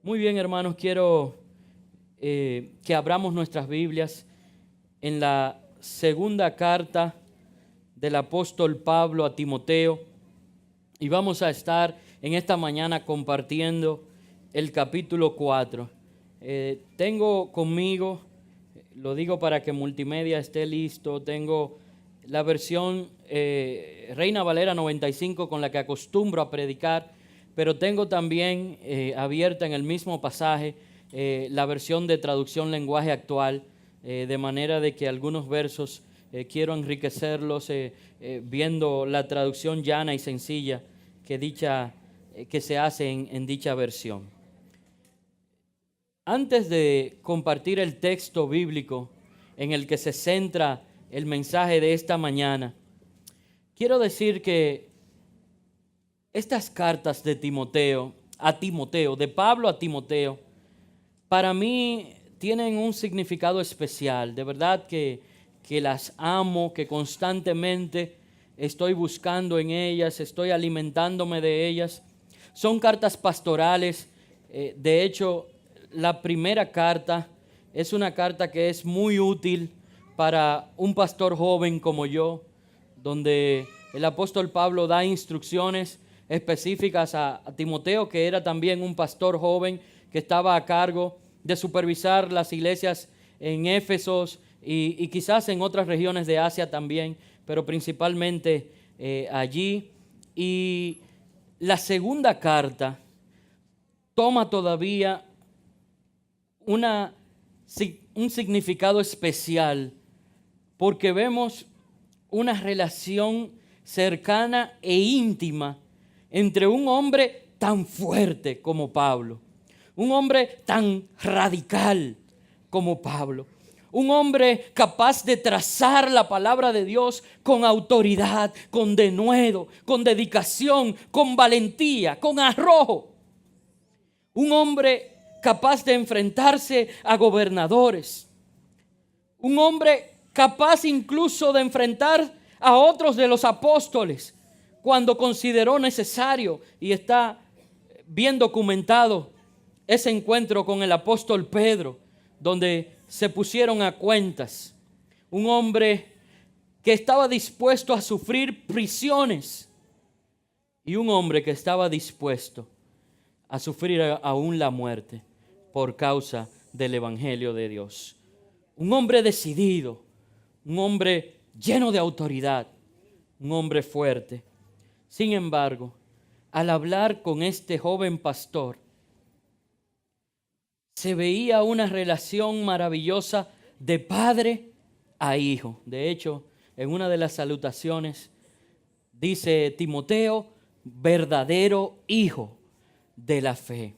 Muy bien, hermanos, quiero que abramos nuestras Biblias en la segunda carta del apóstol Pablo a Timoteo y vamos a estar en esta mañana compartiendo el capítulo 4. Tengo conmigo, lo digo para que multimedia esté listo, tengo la versión Reina Valera 95 con la que acostumbro a predicar, pero tengo también abierta en el mismo pasaje la versión de traducción lenguaje actual, de manera de que algunos versos quiero enriquecerlos viendo la traducción llana y sencilla que se hace en dicha versión. Antes de compartir el texto bíblico en el que se centra el mensaje de esta mañana, quiero decir que estas cartas de de Pablo a Timoteo, para mí tienen un significado especial. De verdad que las amo, que constantemente estoy buscando en ellas, estoy alimentándome de ellas. Son cartas pastorales. De hecho, la primera carta es una carta que es muy útil para un pastor joven como yo, donde el apóstol Pablo da instrucciones específicas a Timoteo, que era también un pastor joven que estaba a cargo de supervisar las iglesias en Éfeso y quizás en otras regiones de Asia también, pero principalmente allí. Y la segunda carta toma todavía un significado especial, porque vemos una relación cercana e íntima entre un hombre tan fuerte como Pablo, un hombre tan radical como Pablo, un hombre capaz de trazar la palabra de Dios con autoridad, con denuedo, con dedicación, con valentía, con arrojo. Un hombre capaz de enfrentarse a gobernadores. Un hombre capaz incluso de enfrentar a otros de los apóstoles cuando consideró necesario, y está bien documentado ese encuentro con el apóstol Pedro, donde se pusieron a cuentas. Un hombre que estaba dispuesto a sufrir prisiones y un hombre que estaba dispuesto a sufrir aún la muerte por causa del evangelio de Dios. Un hombre decidido, un hombre lleno de autoridad, un hombre fuerte. Sin embargo, al hablar con este joven pastor, se veía una relación maravillosa de padre a hijo. De hecho, en una de las salutaciones dice Timoteo, verdadero hijo de la fe.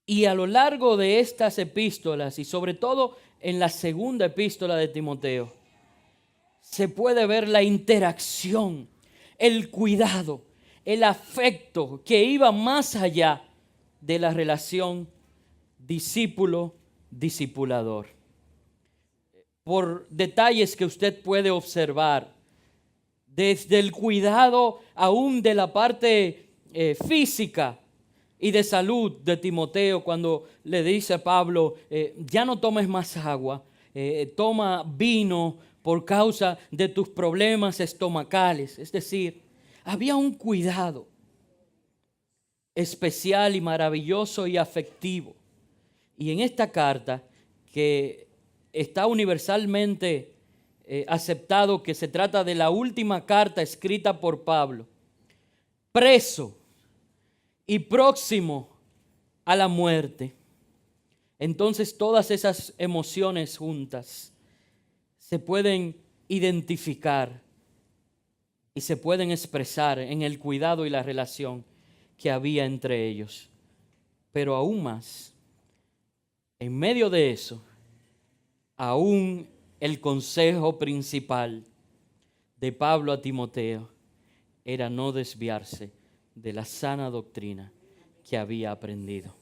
Y a lo largo de estas epístolas, y sobre todo en la segunda epístola de Timoteo, se puede ver la interacción, el cuidado, el afecto que iba más allá de la relación discípulo-discipulador. Por detalles que usted puede observar, desde el cuidado aún de la parte física y de salud de Timoteo, cuando le dice a Pablo, ya no tomes más agua, toma vino por causa de tus problemas estomacales. Es decir, había un cuidado especial y maravilloso y afectivo. Y en esta carta, que está universalmente aceptado que se trata de la última carta escrita por Pablo, preso y próximo a la muerte, entonces todas esas emociones juntas se pueden identificar y se pueden expresar en el cuidado y la relación que había entre ellos. Pero aún más, en medio de eso, aún el consejo principal de Pablo a Timoteo era no desviarse de la sana doctrina que había aprendido.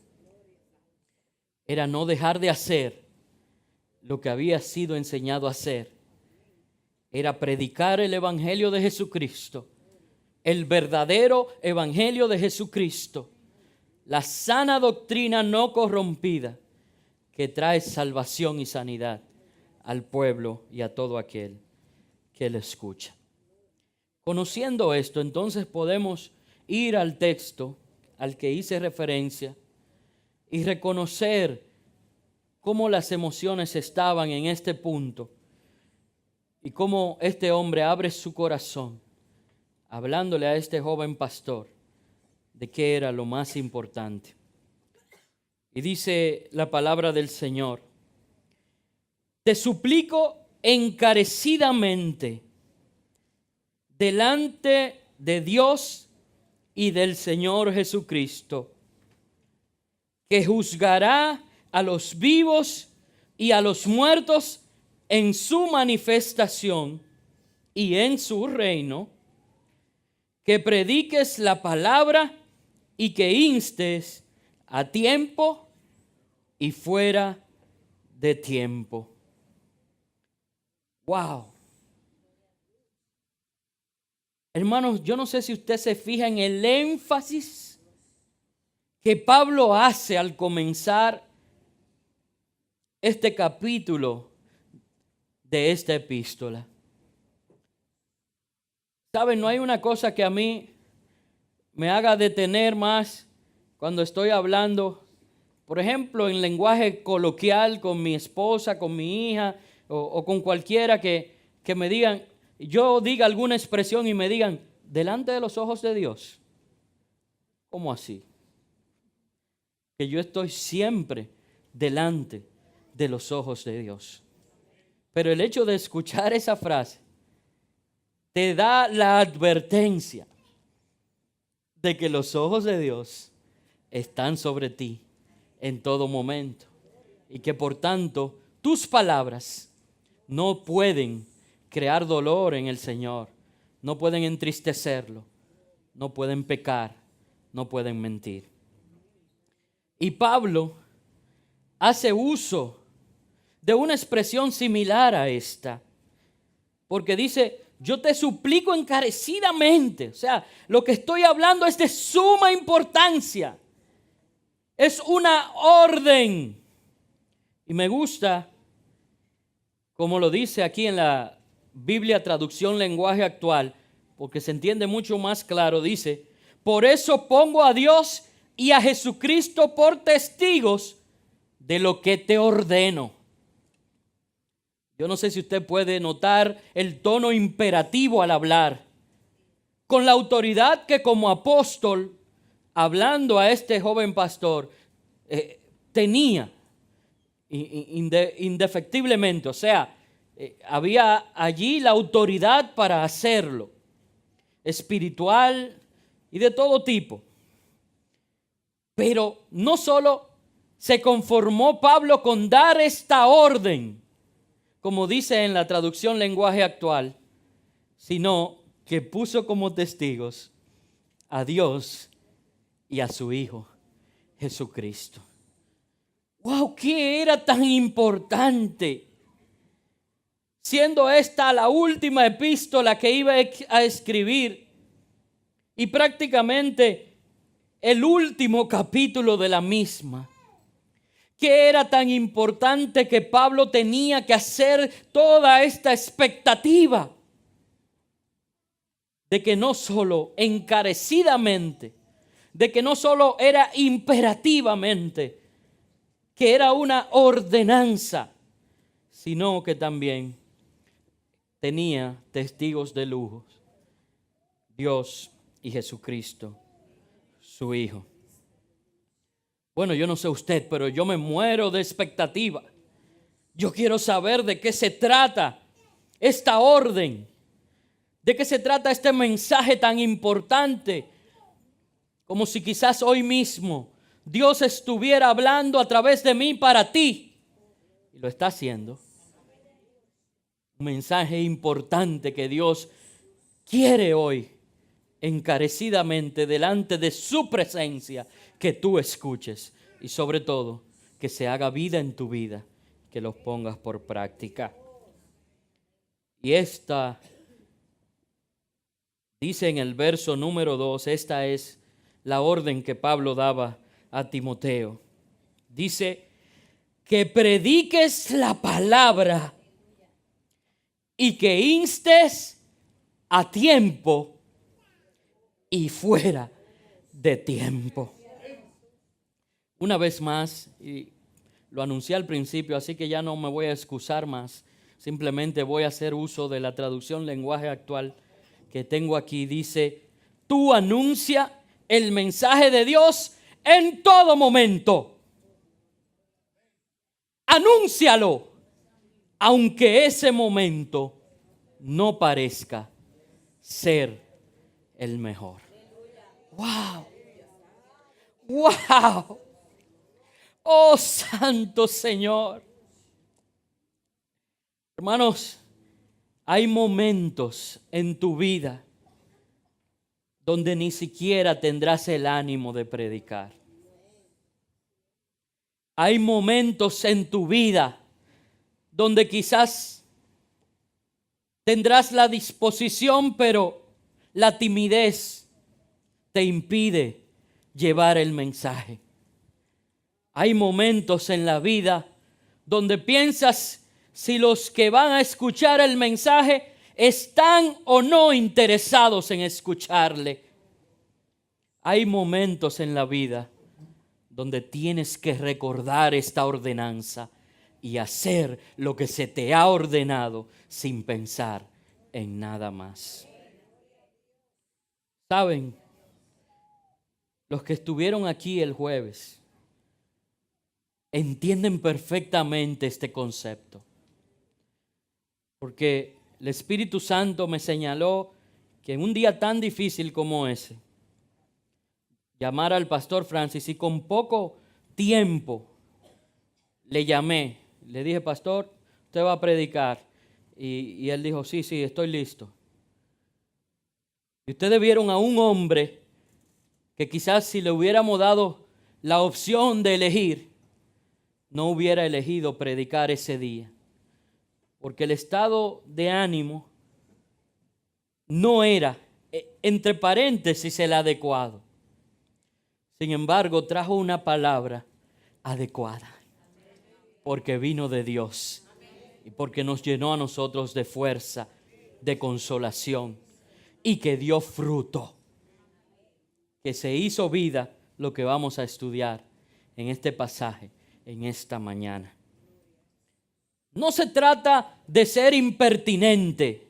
Era no dejar de hacer lo que había sido enseñado a hacer. Era predicar el evangelio de Jesucristo, el verdadero evangelio de Jesucristo, la sana doctrina no corrompida que trae salvación y sanidad al pueblo y a todo aquel que le escucha. Conociendo esto, entonces podemos ir al texto al que hice referencia y reconocer cómo las emociones estaban en este punto y cómo este hombre abre su corazón hablándole a este joven pastor de qué era lo más importante. Y dice la palabra del Señor: te suplico encarecidamente delante de Dios y del Señor Jesucristo, que juzgará a los vivos y a los muertos en su manifestación y en su reino, que prediques la palabra y que instes a tiempo y fuera de tiempo. Wow. Hermanos, yo no sé si usted se fija en el énfasis que Pablo hace al comenzar este capítulo de esta epístola. ¿Saben? No hay una cosa que a mí me haga detener más cuando estoy hablando, por ejemplo, en lenguaje coloquial con mi esposa, con mi hija o con cualquiera que me digan, yo diga alguna expresión y me digan, delante de los ojos de Dios. ¿Cómo así? Que yo estoy siempre delante de los ojos de Dios. Pero el hecho de escuchar esa frase te da la advertencia de que los ojos de Dios están sobre ti en todo momento y que por tanto tus palabras no pueden crear dolor en el Señor, no pueden entristecerlo, no pueden pecar, no pueden mentir. Y Pablo hace uso de una expresión similar a esta, porque dice, yo te suplico encarecidamente, o sea, lo que estoy hablando es de suma importancia, es una orden. Y me gusta, como lo dice aquí en la Biblia traducción lenguaje actual, porque se entiende mucho más claro, dice, por eso pongo a Dios y a Jesucristo por testigos de lo que te ordeno. Yo no sé si usted puede notar el tono imperativo al hablar, con la autoridad que como apóstol, hablando a este joven pastor, tenía indefectiblemente, o sea, había allí la autoridad para hacerlo, espiritual y de todo tipo. Pero no solo se conformó Pablo con dar esta orden, como dice en la traducción lenguaje actual, sino que puso como testigos a Dios y a su Hijo Jesucristo. ¡Wow! ¿Qué era tan importante? Siendo esta la última epístola que iba a escribir y prácticamente el último capítulo de la misma. ¿Qué era tan importante que Pablo tenía que hacer toda esta expectativa de que no solo encarecidamente, de que no solo era imperativamente, que era una ordenanza, sino que también tenía testigos de lujo, Dios y Jesucristo, su Hijo. Bueno, yo no sé usted, pero yo me muero de expectativa. Yo quiero saber de qué se trata esta orden, de qué se trata este mensaje tan importante, como si quizás hoy mismo Dios estuviera hablando a través de mí para ti. Y lo está haciendo. Un mensaje importante que Dios quiere hoy encarecidamente delante de su presencia que tú escuches y sobre todo que se haga vida en tu vida, que los pongas por práctica. Y esta dice en el verso número 2, esta es la orden que Pablo daba a Timoteo. Dice, que prediques la palabra y que instes a tiempo y fuera de tiempo. Una vez más, y lo anuncié al principio, así que ya no me voy a excusar más. Simplemente voy a hacer uso de la traducción lenguaje actual que tengo aquí. Dice, tú anuncia el mensaje de Dios en todo momento. Anúncialo, aunque ese momento no parezca ser el mejor. ¡Wow! ¡Wow! ¡Oh, Santo Señor! Hermanos, hay momentos en tu vida donde ni siquiera tendrás el ánimo de predicar. Hay momentos en tu vida donde quizás tendrás la disposición, pero la timidez te impide llevar el mensaje. Hay momentos en la vida donde piensas si los que van a escuchar el mensaje están o no interesados en escucharle. Hay momentos en la vida donde tienes que recordar esta ordenanza y hacer lo que se te ha ordenado sin pensar en nada más. ¿Saben? Los que estuvieron aquí el jueves entienden perfectamente este concepto. Porque el Espíritu Santo me señaló que en un día tan difícil como ese, llamar al pastor Francis, y con poco tiempo le llamé, le dije, pastor, usted va a predicar. Y él dijo, sí, estoy listo. Y ustedes vieron a un hombre que quizás si le hubiéramos dado la opción de elegir, no hubiera elegido predicar ese día. Porque el estado de ánimo no era, entre paréntesis, el adecuado. Sin embargo, trajo una palabra adecuada. Porque vino de Dios. Y porque nos llenó a nosotros de fuerza, de consolación. Y que dio fruto. Que se hizo vida lo que vamos a estudiar en este pasaje, en esta mañana. No se trata de ser impertinente.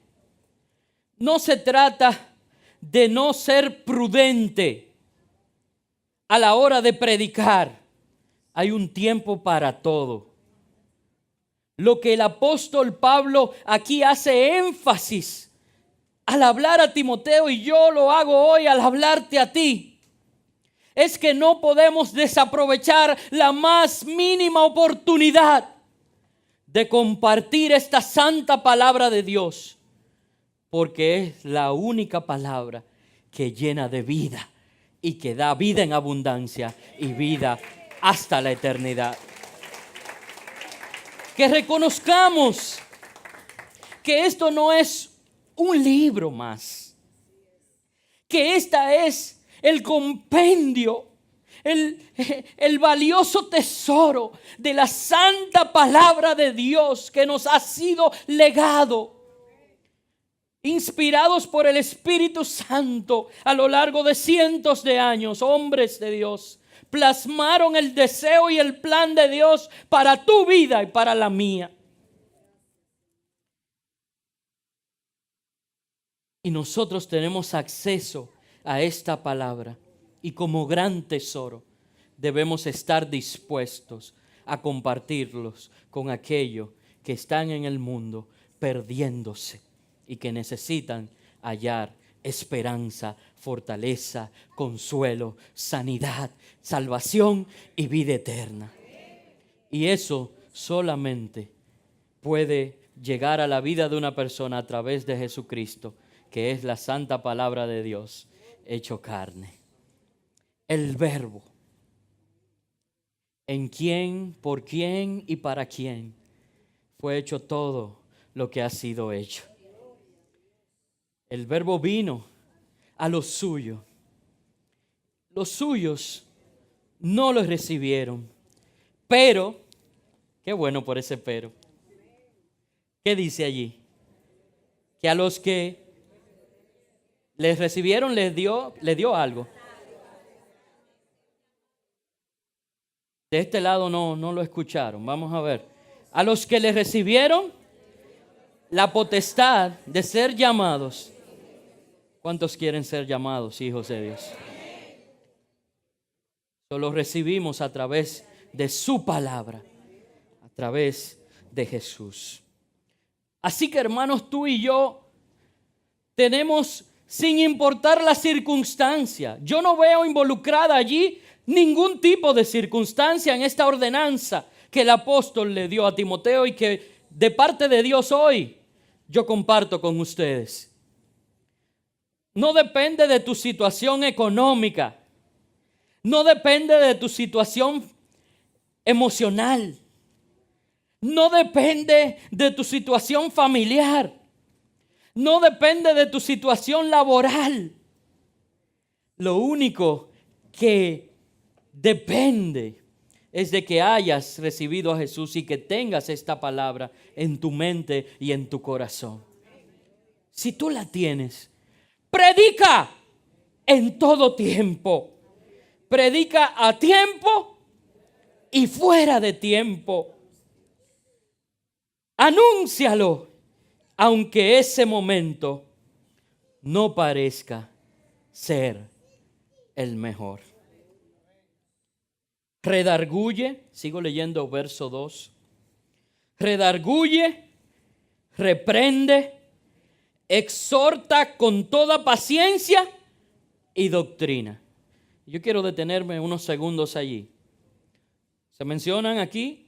No se trata de no ser prudente a la hora de predicar. Hay un tiempo para todo. Lo que el apóstol Pablo aquí hace énfasis al hablar a Timoteo, y yo lo hago hoy al hablarte a ti, es que no podemos desaprovechar la más mínima oportunidad de compartir esta santa palabra de Dios, porque es la única palabra que llena de vida y que da vida en abundancia y vida hasta la eternidad. Que reconozcamos que esto no es un libro más, que esta es el compendio, el valioso tesoro de la santa palabra de Dios que nos ha sido legado, inspirados por el Espíritu Santo a lo largo de cientos de años. Hombres de Dios plasmaron el deseo y el plan de Dios para tu vida y para la mía. Y nosotros tenemos acceso a esta palabra. Y como gran tesoro debemos estar dispuestos a compartirlos con aquellos que están en el mundo perdiéndose y que necesitan hallar esperanza, fortaleza, consuelo, sanidad, salvación y vida eterna. Y eso solamente puede llegar a la vida de una persona a través de Jesucristo, que es la santa palabra de Dios hecho carne. El Verbo, en quien, por quién y para quién fue hecho todo lo que ha sido hecho. El Verbo vino a los suyos. Los suyos no lo recibieron. Pero, qué bueno por ese pero. ¿Qué dice allí? Que a los que les recibieron les dio algo. De este lado no lo escucharon. Vamos a ver. A los que les recibieron la potestad de ser llamados. ¿Cuántos quieren ser llamados hijos de Dios? Lo recibimos a través de su palabra, a través de Jesús. Así que, hermanos, tú y yo tenemos, sin importar la circunstancia, yo no veo involucrada allí ningún tipo de circunstancia en esta ordenanza que el apóstol le dio a Timoteo y que de parte de Dios hoy yo comparto con ustedes. No depende de tu situación económica. No depende de tu situación emocional. No depende de tu situación familiar. No depende de tu situación laboral. Lo único que depende es de que hayas recibido a Jesús y que tengas esta palabra en tu mente y en tu corazón. Si tú la tienes, predica en todo tiempo. Predica a tiempo y fuera de tiempo. Anúncialo, aunque ese momento no parezca ser el mejor. Redarguye, sigo leyendo verso 2. Redarguye, reprende, exhorta con toda paciencia y doctrina. Yo quiero detenerme unos segundos allí. Se mencionan aquí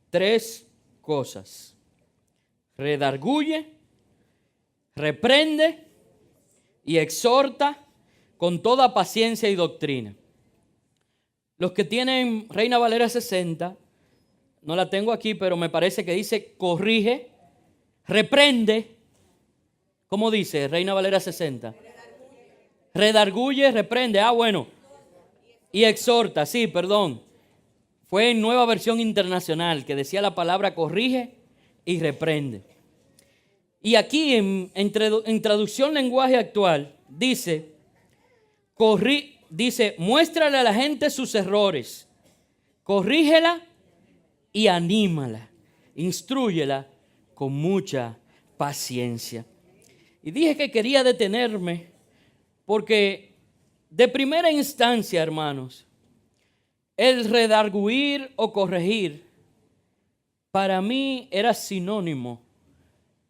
3 cosas. Redarguye, reprende y exhorta con toda paciencia y doctrina. Los que tienen Reina Valera 60, no la tengo aquí, pero me parece que dice corrige, reprende. ¿Cómo dice Reina Valera 60? Redarguye, reprende. Bueno. Y exhorta, sí, perdón. Fue en Nueva Versión Internacional que decía la palabra corrige y reprende. Y aquí en traducción lenguaje actual dice, muéstrale a la gente sus errores, corrígela y anímala, instrúyela con mucha paciencia. Y dije que quería detenerme porque de primera instancia, hermanos, el redarguir o corregir para mí era sinónimo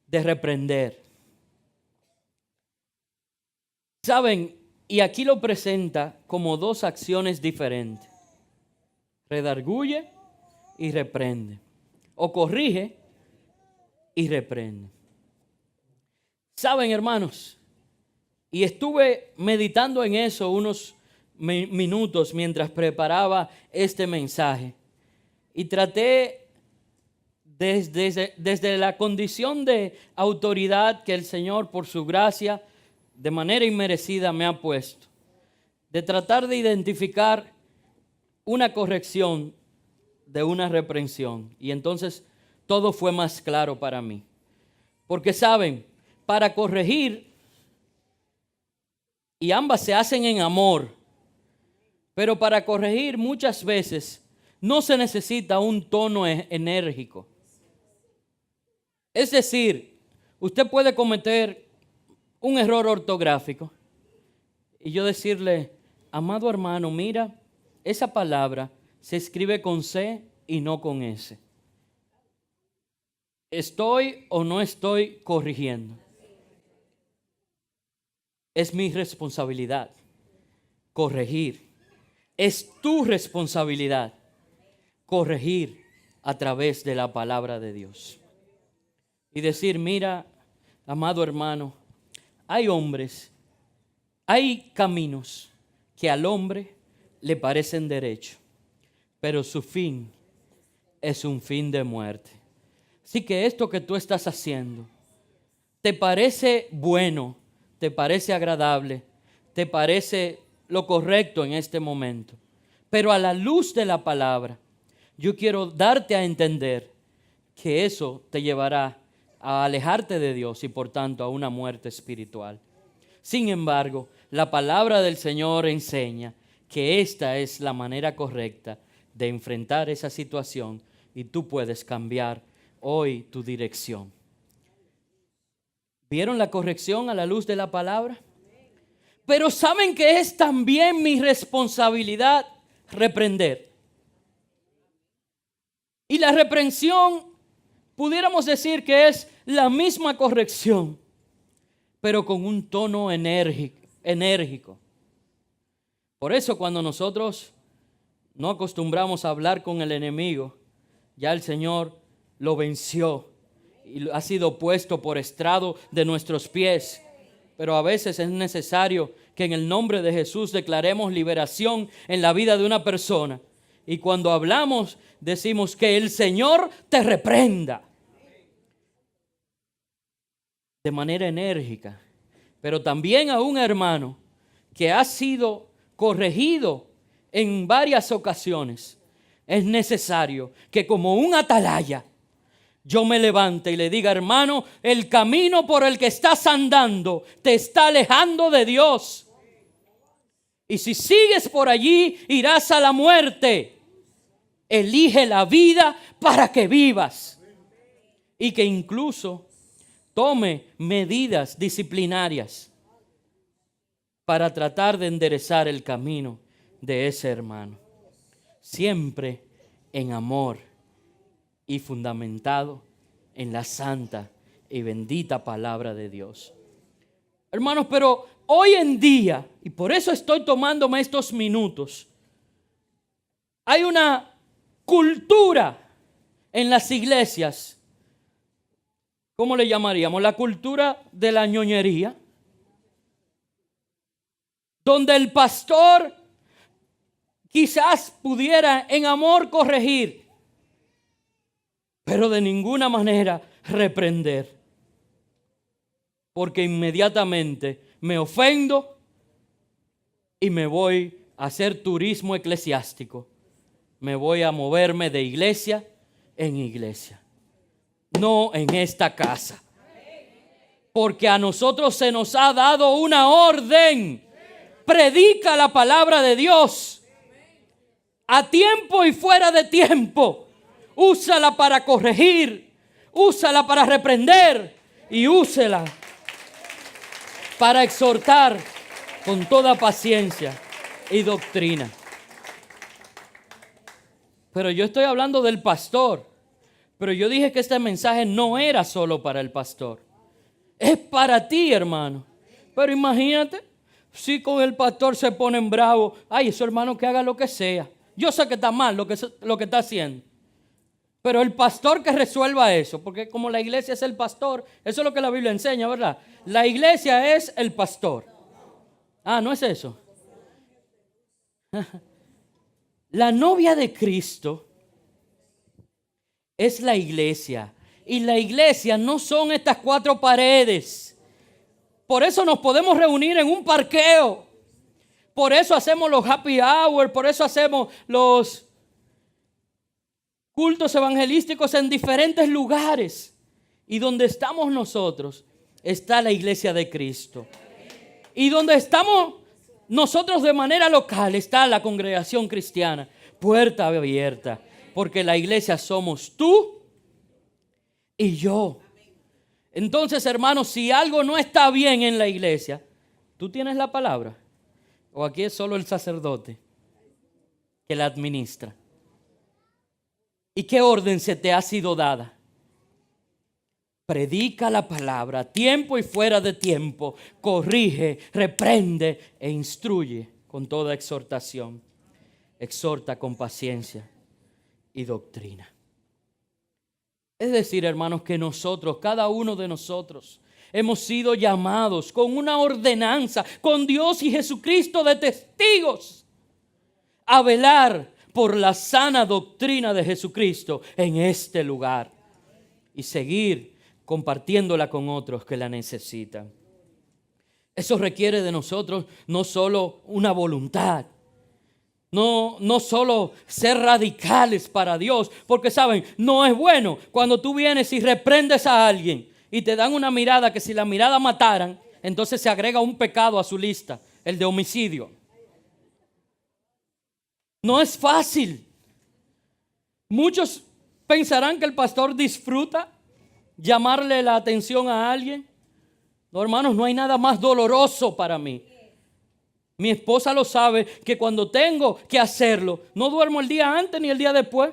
de reprender. ¿Saben? Y aquí lo presenta como 2 acciones diferentes. Redarguye y reprende. O corrige y reprende. ¿Saben, hermanos? Y estuve meditando en eso unos minutos mientras preparaba este mensaje. Y traté desde la condición de autoridad que el Señor, por su gracia, de manera inmerecida me ha puesto, de tratar de identificar una corrección de una reprensión. Y entonces todo fue más claro para mí. Porque saben, para corregir, y ambas se hacen en amor, pero para corregir muchas veces no se necesita un tono enérgico. Es decir, usted puede cometer un error ortográfico y yo decirle, amado hermano, mira, esa palabra se escribe con C y no con S. ¿Estoy o no estoy corrigiendo? Es mi responsabilidad corregir. Es tu responsabilidad corregir a través de la palabra de Dios. Y decir, mira, amado hermano, hay hombres, hay caminos que al hombre le parecen derecho, pero su fin es un fin de muerte. Así que esto que tú estás haciendo, ¿te parece bueno? ¿Te parece agradable? ¿Te parece lo correcto en este momento? Pero a la luz de la palabra, yo quiero darte a entender que eso te llevará a alejarte de Dios y por tanto a una muerte espiritual. Sin embargo, la palabra del Señor enseña que esta es la manera correcta de enfrentar esa situación y tú puedes cambiar hoy tu dirección. ¿Vieron la corrección a la luz de la palabra? Pero ¿saben que es también mi responsabilidad reprender? Y la reprensión, pudiéramos decir que es la misma corrección, pero con un tono enérgico. Por eso cuando nosotros no acostumbramos a hablar con el enemigo, ya el Señor lo venció y ha sido puesto por estrado de nuestros pies. Pero a veces es necesario que en el nombre de Jesús declaremos liberación en la vida de una persona. Y cuando hablamos, decimos que el Señor te reprenda. De manera enérgica. Pero también a un hermano que ha sido corregido en varias ocasiones, es necesario que como un atalaya yo me levante y le diga: hermano, el camino por el que estás andando te está alejando de Dios. Y si sigues por allí, irás a la muerte. Elige la vida para que vivas. Y que incluso tome medidas disciplinarias para tratar de enderezar el camino de ese hermano. Siempre en amor y fundamentado en la santa y bendita palabra de Dios. Hermanos, pero hoy en día, y por eso estoy tomándome estos minutos, hay una cultura en las iglesias. ¿Cómo le llamaríamos? La cultura de la ñoñería, donde el pastor quizás pudiera en amor corregir, pero de ninguna manera reprender, porque inmediatamente me ofendo y me voy a hacer turismo eclesiástico, me voy a moverme de iglesia en iglesia, no en esta casa, porque a nosotros se nos ha dado una orden: predica la palabra de Dios a tiempo y fuera de tiempo. Úsala para corregir, úsala para reprender y úsela para exhortar con toda paciencia y doctrina. Pero yo estoy hablando del pastor. Pero yo dije que este mensaje no era solo para el pastor. Es para ti, hermano. Pero imagínate, si con el pastor se ponen bravos, ay, ese hermano que haga lo que sea. Yo sé que está mal lo que está haciendo. Pero el pastor que resuelva eso, porque como la iglesia es el pastor, eso es lo que la Biblia enseña, ¿verdad? La iglesia es el pastor. Ah, ¿no es eso? La novia de Cristo es la iglesia. Y la iglesia no son estas 4 paredes. Por eso nos podemos reunir en un parqueo. Por eso hacemos los happy hour. Por eso hacemos los cultos evangelísticos en diferentes lugares. Y donde estamos nosotros está la iglesia de Cristo. Y donde estamos nosotros de manera local está la congregación cristiana. Puerta abierta. Porque la iglesia somos tú y yo. Entonces, hermanos, si algo no está bien en la iglesia, ¿tú tienes la palabra? ¿O aquí es solo el sacerdote que la administra? ¿Y qué orden se te ha sido dada? Predica la palabra a tiempo y fuera de tiempo. Corrige, reprende e instruye con toda exhortación. Exhorta con paciencia y doctrina. Es decir, hermanos, que nosotros, cada uno de nosotros, hemos sido llamados con una ordenanza, con Dios y Jesucristo de testigos, a velar por la sana doctrina de Jesucristo en este lugar y seguir compartiéndola con otros que la necesitan. Eso requiere de nosotros no solo una voluntad, No solo ser radicales para Dios, porque saben, no es bueno cuando tú vienes y reprendes a alguien y te dan una mirada que si la mirada mataran, entonces se agrega un pecado a su lista, el de homicidio. No es fácil. Muchos pensarán que el pastor disfruta llamarle la atención a alguien. No, hermanos, no hay nada más doloroso para mí. Mi esposa lo sabe, que cuando tengo que hacerlo, no duermo el día antes ni el día después.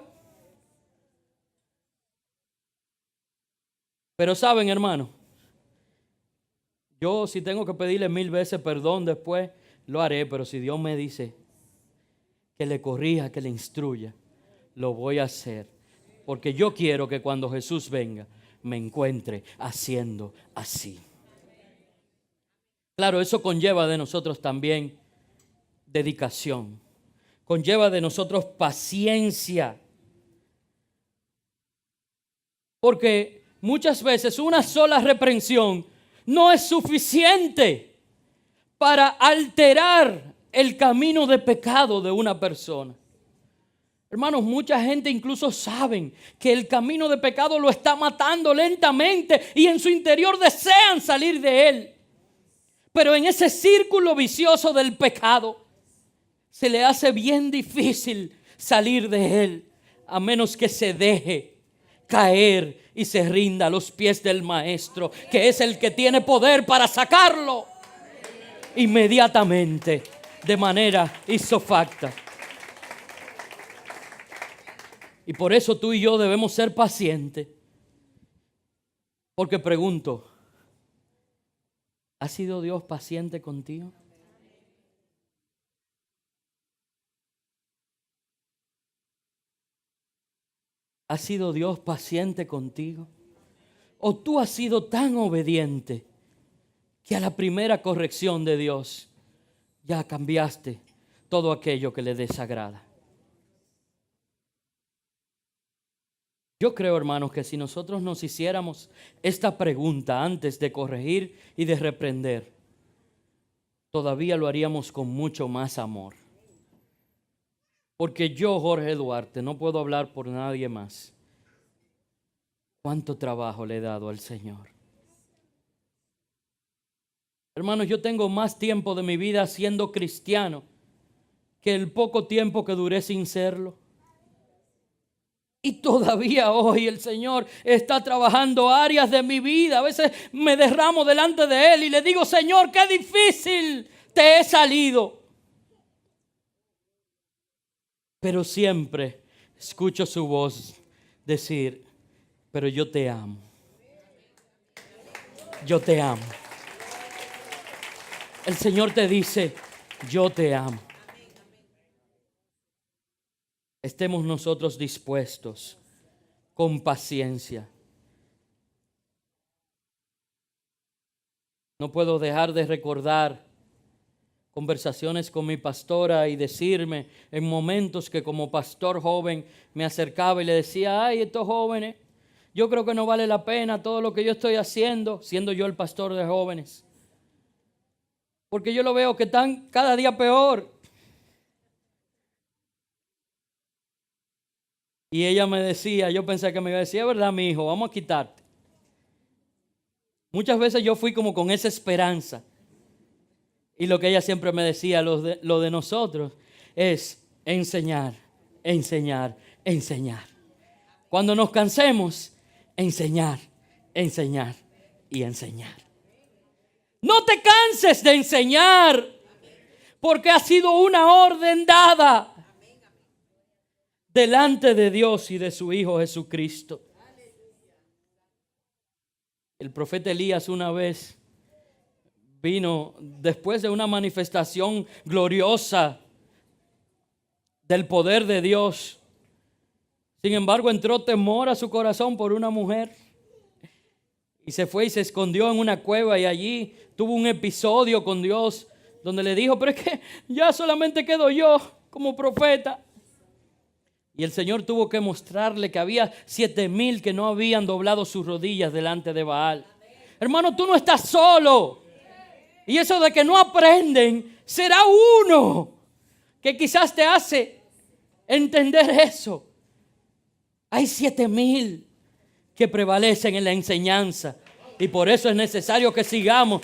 Pero saben, hermano, yo si tengo que pedirle 1000 veces perdón después, lo haré. Pero si Dios me dice que le corrija, que le instruya, lo voy a hacer. Porque yo quiero que cuando Jesús venga, me encuentre haciendo así. Claro, eso conlleva de nosotros también dedicación. Conlleva de nosotros paciencia. Porque muchas veces una sola reprensión no es suficiente para alterar el camino de pecado de una persona. Hermanos, mucha gente incluso saben que el camino de pecado lo está matando lentamente y en su interior desean salir de él. Pero en ese círculo vicioso del pecado se le hace bien difícil salir de él, a menos que se deje caer y se rinda a los pies del Maestro, que es el que tiene poder para sacarlo inmediatamente, de manera isofacta. Y por eso tú y yo debemos ser pacientes. Porque pregunto, ¿ha sido Dios paciente contigo? ¿Ha sido Dios paciente contigo? ¿O tú has sido tan obediente que a la primera corrección de Dios ya cambiaste todo aquello que le desagrada? Yo creo, hermanos, que si nosotros nos hiciéramos esta pregunta antes de corregir y de reprender, todavía lo haríamos con mucho más amor. Porque yo, Jorge Duarte, no puedo hablar por nadie más. ¿Cuánto trabajo le he dado al Señor? Hermanos, yo tengo más tiempo de mi vida siendo cristiano que el poco tiempo que duré sin serlo. Y todavía hoy el Señor está trabajando áreas de mi vida. A veces me derramo delante de Él y le digo, Señor, qué difícil te he salido. Pero siempre escucho su voz decir, pero yo te amo. Yo te amo. El Señor te dice, yo te amo. Estemos nosotros dispuestos con paciencia. No puedo dejar de recordar conversaciones con mi pastora y decirme en momentos que como pastor joven me acercaba y le decía, ay, estos jóvenes, yo creo que no vale la pena todo lo que yo estoy haciendo, siendo yo el pastor de jóvenes. Porque yo lo veo que están cada día peor. Y ella me decía, yo pensé que me iba a decir, verdad, mi hijo, vamos a quitarte. Muchas veces yo fui como con esa esperanza. Y lo que ella siempre me decía, lo de nosotros, es enseñar, enseñar, enseñar. Cuando nos cansemos, enseñar, enseñar y enseñar. No te canses de enseñar, porque ha sido una orden dada delante de Dios y de su Hijo Jesucristo. El profeta Elías una vez vino después de una manifestación gloriosa del poder de Dios. Sin embargo, entró temor a su corazón por una mujer y se fue y se escondió en una cueva y allí tuvo un episodio con Dios donde le dijo, pero es que ya solamente quedo yo como profeta. Y el Señor tuvo que mostrarle que había 7,000 que no habían doblado sus rodillas delante de Baal. Hermano, tú no estás solo. Y eso de que no aprenden, será uno que quizás te hace entender eso. Hay 7,000 que prevalecen en la enseñanza. Y por eso es necesario que sigamos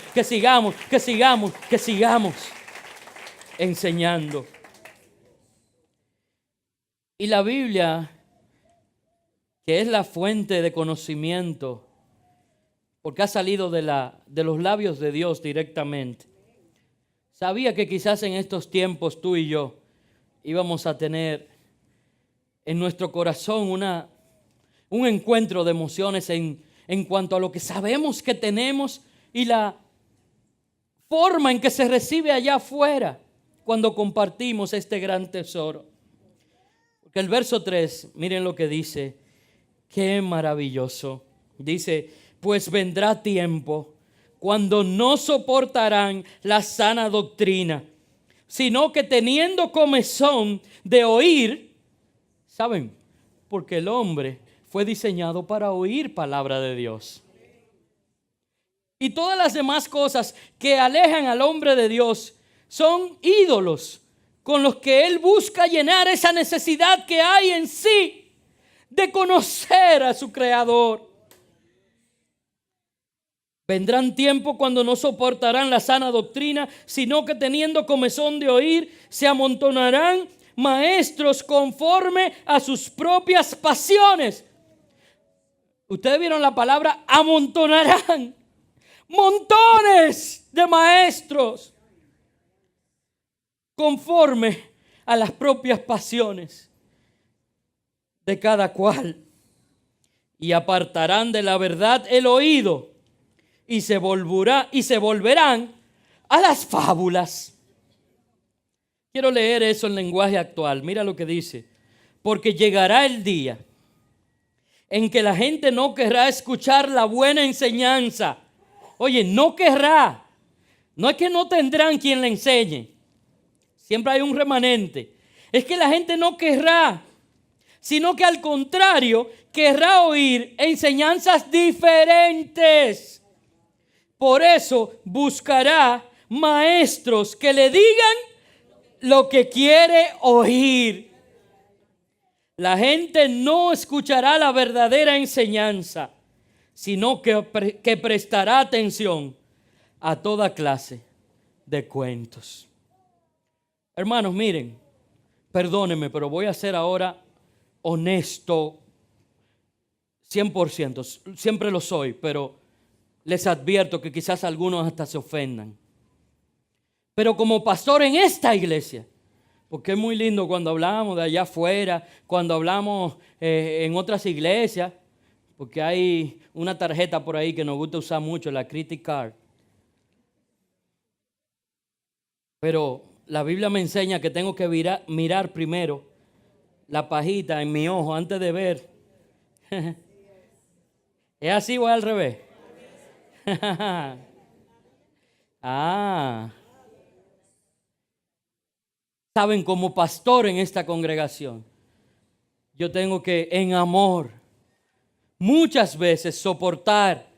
enseñando. Y la Biblia, que es la fuente de conocimiento, porque ha salido de los labios de Dios directamente, sabía que quizás en estos tiempos tú y yo íbamos a tener en nuestro corazón un encuentro de emociones en cuanto a lo que sabemos que tenemos y la forma en que se recibe allá afuera cuando compartimos este gran tesoro. Porque el verso 3, miren lo que dice, qué maravilloso. Dice, pues vendrá tiempo cuando no soportarán la sana doctrina, sino que teniendo comezón de oír, ¿saben? Porque el hombre fue diseñado para oír palabra de Dios. Y todas las demás cosas que alejan al hombre de Dios son ídolos con los que él busca llenar esa necesidad que hay en sí de conocer a su Creador. Vendrán tiempos cuando no soportarán la sana doctrina, sino que teniendo comezón de oír, se amontonarán maestros conforme a sus propias pasiones. Ustedes vieron la palabra amontonarán. Montones de maestros conforme a las propias pasiones de cada cual. Y apartarán de la verdad el oído y se volverán a las fábulas. Quiero leer eso en lenguaje actual. Mira lo que dice. Porque llegará el día en que la gente no querrá escuchar la buena enseñanza. Oye, no querrá. No es que no tendrán quien le enseñe. Siempre hay un remanente. Es que la gente no querrá, sino que al contrario, querrá oír enseñanzas diferentes. Por eso buscará maestros que le digan lo que quiere oír. La gente no escuchará la verdadera enseñanza, sino que prestará atención a toda clase de cuentos. Hermanos, miren, perdónenme, pero voy a ser ahora honesto 100%. Siempre lo soy, pero les advierto que quizás algunos hasta se ofendan. Pero como pastor en esta iglesia, porque es muy lindo cuando hablamos de allá afuera, cuando hablamos en otras iglesias, porque hay una tarjeta por ahí que nos gusta usar mucho, la Critic Card. Pero la Biblia me enseña que tengo que mirar primero la pajita en mi ojo antes de ver. ¿Es así o es al revés? Saben, como pastor en esta congregación, yo tengo que en amor muchas veces soportar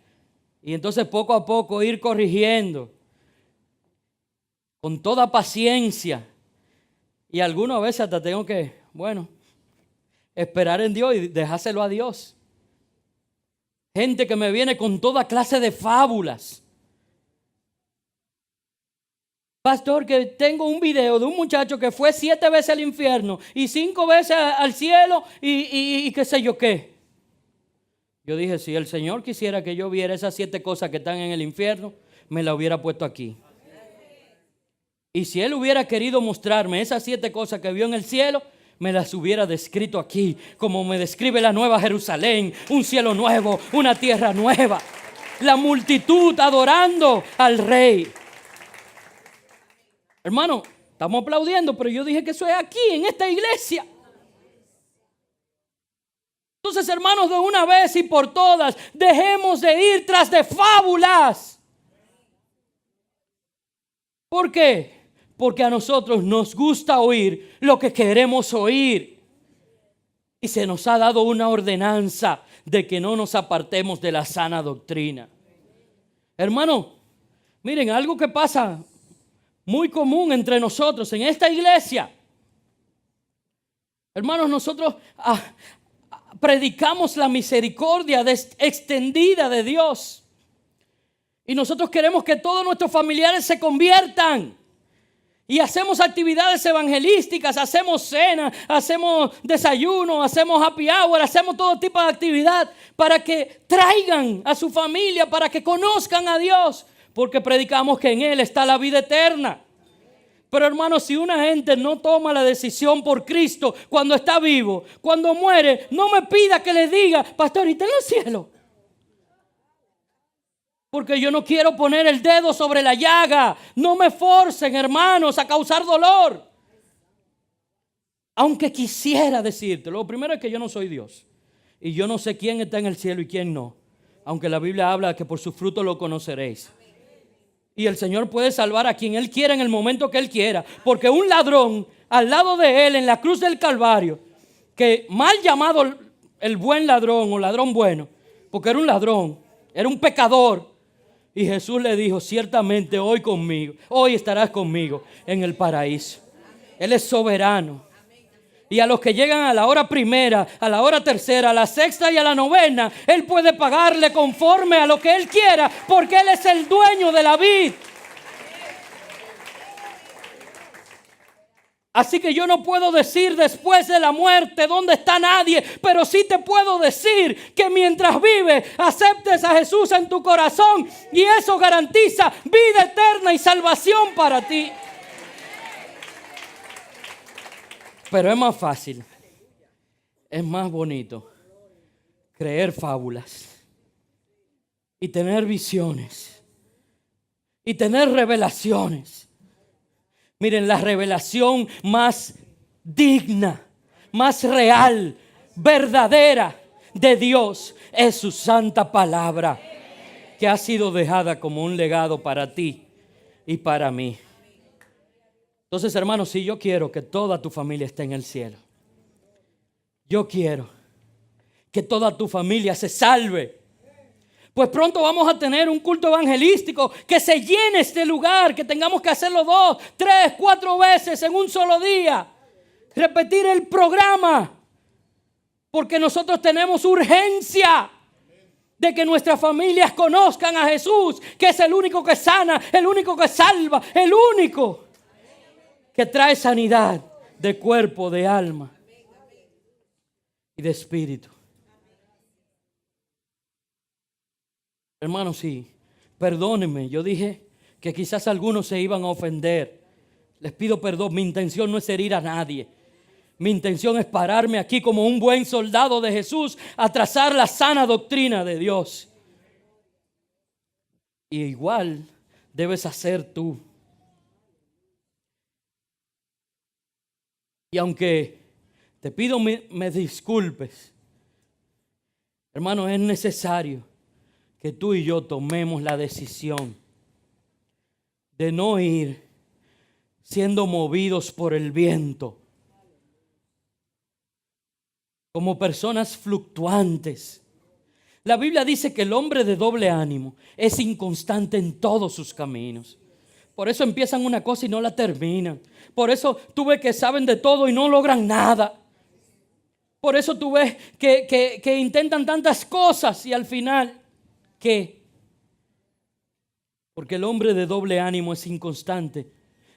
y entonces poco a poco ir corrigiendo con toda paciencia. Y algunas veces hasta tengo que, esperar en Dios y dejárselo a Dios. Gente que me viene con toda clase de fábulas. Pastor, que tengo un video de un muchacho que fue 7 veces al infierno y 5 veces al cielo y qué sé yo qué. Yo dije, si el Señor quisiera que yo viera esas 7 cosas que están en el infierno, me la hubiera puesto aquí. Y si Él hubiera querido mostrarme esas 7 cosas que vio en el cielo, me las hubiera descrito aquí, como me describe la nueva Jerusalén, un cielo nuevo, una tierra nueva, la multitud adorando al Rey. Hermano, estamos aplaudiendo, pero yo dije que eso es aquí, en esta iglesia. Entonces, hermanos, de una vez y por todas, dejemos de ir tras de fábulas. ¿Por qué? Porque a nosotros nos gusta oír lo que queremos oír. Y se nos ha dado una ordenanza de que no nos apartemos de la sana doctrina. Hermano, miren, algo que pasa muy común entre nosotros en esta iglesia Hermanos, nosotros predicamos la misericordia extendida de Dios. Y nosotros queremos que todos nuestros familiares se conviertan. Y hacemos actividades evangelísticas, hacemos cena, hacemos desayuno, hacemos happy hour, hacemos todo tipo de actividad para que traigan a su familia, para que conozcan a Dios, porque predicamos que en Él está la vida eterna. Pero hermanos, si una gente no toma la decisión por Cristo cuando está vivo, cuando muere, no me pida que le diga, pastor, ¿y está en el cielo? Porque yo no quiero poner el dedo sobre la llaga. No me forcen, hermanos, a causar dolor. Aunque quisiera decirte, lo primero es que yo no soy Dios. Y yo no sé quién está en el cielo y quién no. Aunque la Biblia habla que por su fruto lo conoceréis. Y el Señor puede salvar a quien Él quiera en el momento que Él quiera. Porque un ladrón al lado de Él en la cruz del Calvario, que mal llamado el buen ladrón o ladrón bueno, porque era un ladrón, era un pecador. Y Jesús le dijo, ciertamente hoy estarás conmigo en el paraíso. Él es soberano. Y a los que llegan a la hora primera, a la hora tercera, a la sexta y a la novena, Él puede pagarle conforme a lo que Él quiera, porque Él es el dueño de la vid. Así que yo no puedo decir después de la muerte dónde está nadie, pero sí te puedo decir que mientras vives, aceptes a Jesús en tu corazón y eso garantiza vida eterna y salvación para ti. Pero es más fácil, es más bonito creer fábulas y tener visiones y tener revelaciones. Miren, la revelación más digna, más real, verdadera de Dios es su santa palabra, que ha sido dejada como un legado para ti y para mí. Entonces, hermanos, si yo quiero que toda tu familia esté en el cielo, yo quiero que toda tu familia se salve. Pues pronto vamos a tener un culto evangelístico que se llene este lugar, que tengamos que hacerlo 2, 3, 4 veces en un solo día. Repetir el programa. Porque nosotros tenemos urgencia de que nuestras familias conozcan a Jesús, que es el único que sana, el único que salva, el único que trae sanidad de cuerpo, de alma y de espíritu. Hermanos, sí, perdónenme, yo dije que quizás algunos se iban a ofender. Les pido perdón, mi intención no es herir a nadie. Mi intención es pararme aquí como un buen soldado de Jesús a trazar la sana doctrina de Dios. Y igual debes hacer tú. Y aunque te pido me disculpes, hermano, es necesario que tú y yo tomemos la decisión de no ir siendo movidos por el viento, como personas fluctuantes. La Biblia dice que el hombre de doble ánimo es inconstante en todos sus caminos. Por eso empiezan una cosa y no la terminan. Por eso tú ves que saben de todo y no logran nada. Por eso tú ves que intentan tantas cosas y al final, ¿qué? Porque el hombre de doble ánimo es inconstante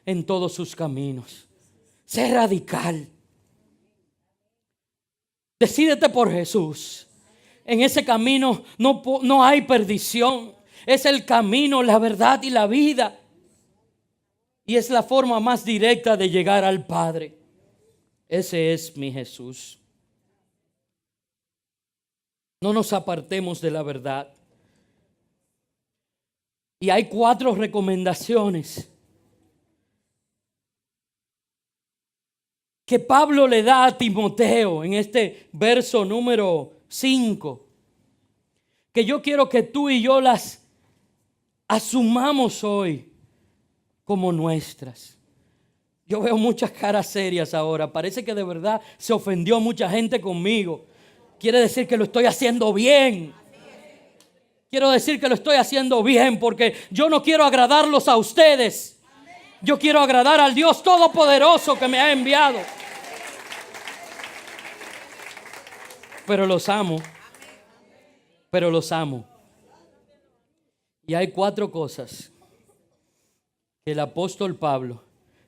en todos sus caminos. Sé radical. Decídete por Jesús. En ese camino no hay perdición. Es el camino, la verdad y la vida. Y es la forma más directa de llegar al Padre. Ese es mi Jesús. No nos apartemos de la verdad. Y hay 4 recomendaciones que Pablo le da a Timoteo en este verso número 5, que yo quiero que tú y yo las asumamos hoy como nuestras. Yo veo muchas caras serias ahora, parece que de verdad se ofendió mucha gente conmigo. Quiere decir que lo estoy haciendo bien. Quiero decir que lo estoy haciendo bien porque yo no quiero agradarlos a ustedes. Yo quiero agradar al Dios Todopoderoso que me ha enviado. pero los amo. Pero los amo. Y hay 4 cosas que el apóstol Pablo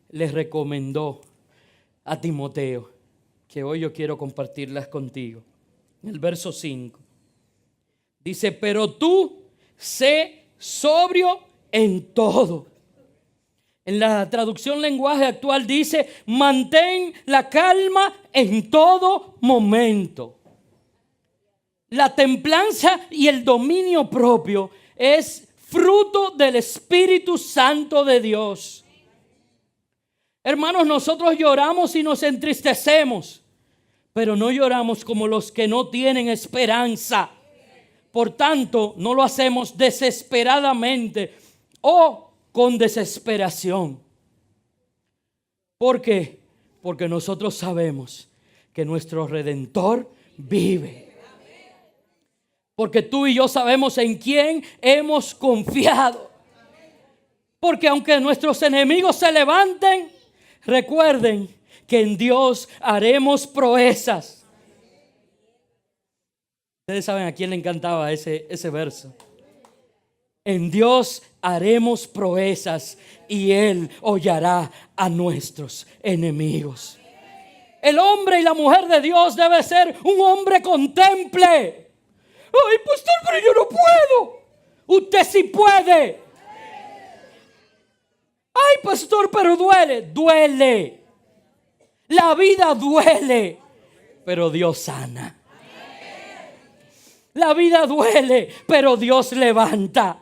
les recomendó a Timoteo, que hoy yo quiero compartirlas contigo. En el verso 5 dice: pero tú sé sobrio en todo. En la traducción lenguaje actual dice: mantén la calma en todo momento. La templanza y el dominio propio es fruto del Espíritu Santo de Dios. Hermanos, nosotros lloramos y nos entristecemos, pero no lloramos como los que no tienen esperanza. Por tanto, no lo hacemos desesperadamente o con desesperación. ¿Por qué? Porque nosotros sabemos que nuestro Redentor vive. Porque tú y yo sabemos en quién hemos confiado. Porque aunque nuestros enemigos se levanten, recuerden que en Dios haremos proezas. Ustedes saben a quién le encantaba ese verso. En Dios haremos proezas y Él hollará a nuestros enemigos. El hombre y la mujer de Dios debe ser un hombre con temple. Ay, pastor, pero yo no puedo. Usted sí puede. Ay, pastor, pero duele. Duele. La vida duele, pero Dios sana. La vida duele, pero Dios levanta.